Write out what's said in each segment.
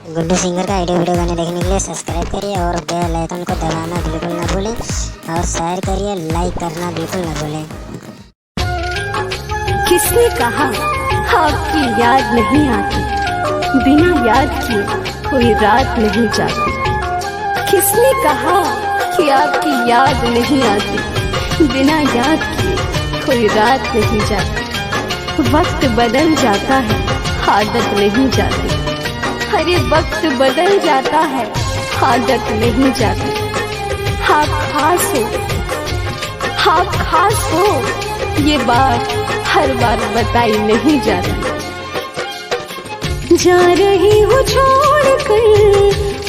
Guddu singer का video गाने देखने के लिए सब्सक्राइब करिए और बेल आइकन को दबाना बिल्कुल ना भूलें और शेयर करिए, लाइक करना बिल्कुल ना भूलें। किसने कहा आपकी याद नहीं आती, बिना याद किए कोई रात नहीं जाती। किसने कहा कि आपकी याद नहीं आती, बिना याद किए कोई रात नहीं जाती। वक्त बदल जाता है, आदत नहीं जाती। अरे वक्त बदल जाता है, आदत नहीं जाती। आप खास हो, ये बात हर बार बताई नहीं जाती। जा रही हूँ छोड़ कर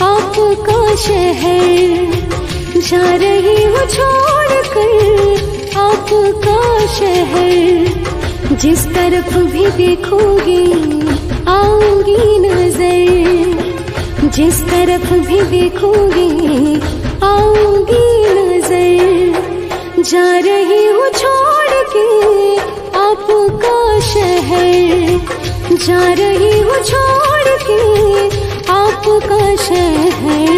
आपका शहर, जा रही हूँ छोड़ कर आपका शहर। जिस तरफ भी देखोगी आऊंगी नजर, जिस तरफ भी देखोगी आऊंगी नजर। जा रही हूँ छोड़ के आपका शहर, जा रही हूँ छोड़ के आपका शहर।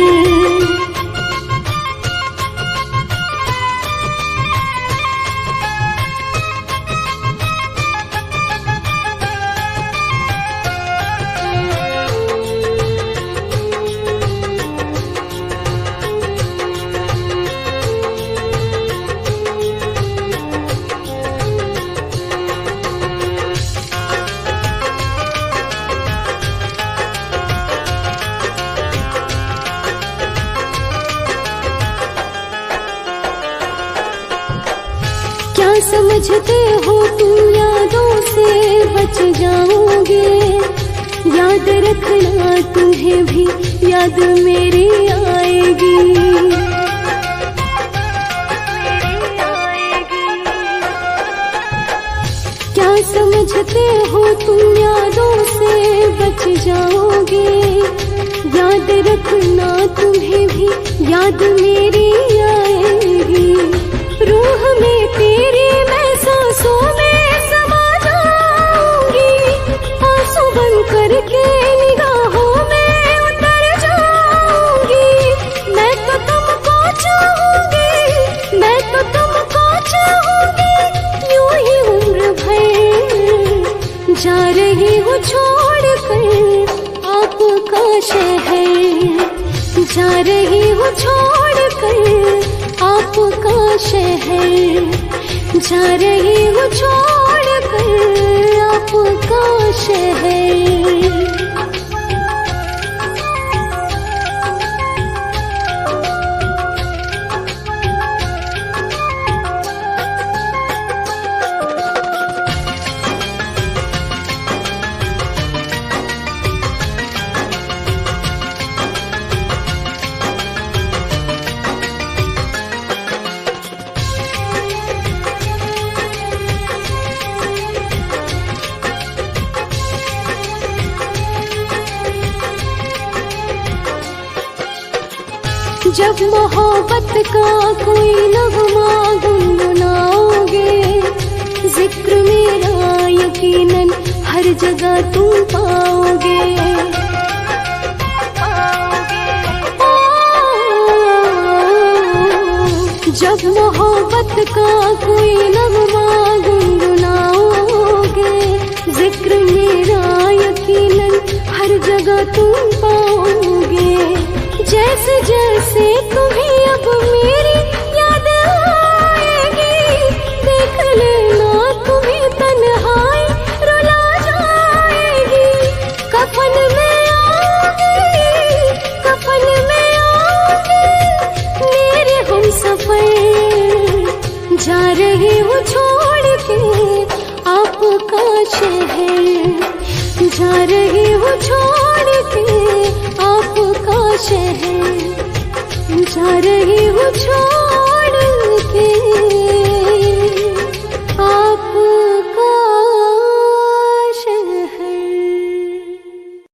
समझते हो तुम यादों से बच जाओगे, याद रखना तुम्हें भी याद मेरी आएगी। क्या समझते हो तुम यादों से बच जाओगे, याद रखना तुम्हें भी याद मेरी आएगी। रूह में तेरी मैं सांसों में समा जाऊंगी, आंसू बन करके निगाहों में उतर जाऊंगी। मैं तो तुमको चाहूंगी, मैं तो तुमको चाहूंगी, यूं ही उम्र भर। जा रही हूँ छोड़ कर आपका शहर, जा रही हूँ छोड़ कर आपका शहर। जा रही हूँ छोड़ कर आपका शहर। जब मोहब्बत का कोई नगमा गुनगुनाओगे, जिक्र मेरा यकीनन हर जगह तुम पाओगे। जब मोहब्बत का कोई नगमा गुनगुनाओगे, जिक्र मेरा यकीनन हर जगह तुम पाओगे। जैसे जैसे तुम्हें अब मेरी याद आएगी, देख लेना तुम्हें तन्हाई रुला जाएगी। कफन में आओगी, कफन में आओगी मेरे हम सफर। जा रही हूँ छोड़ के आपका शहर, जा रही हूँ छोड़ के आपका शहर। जा रही हूँ छोड़ के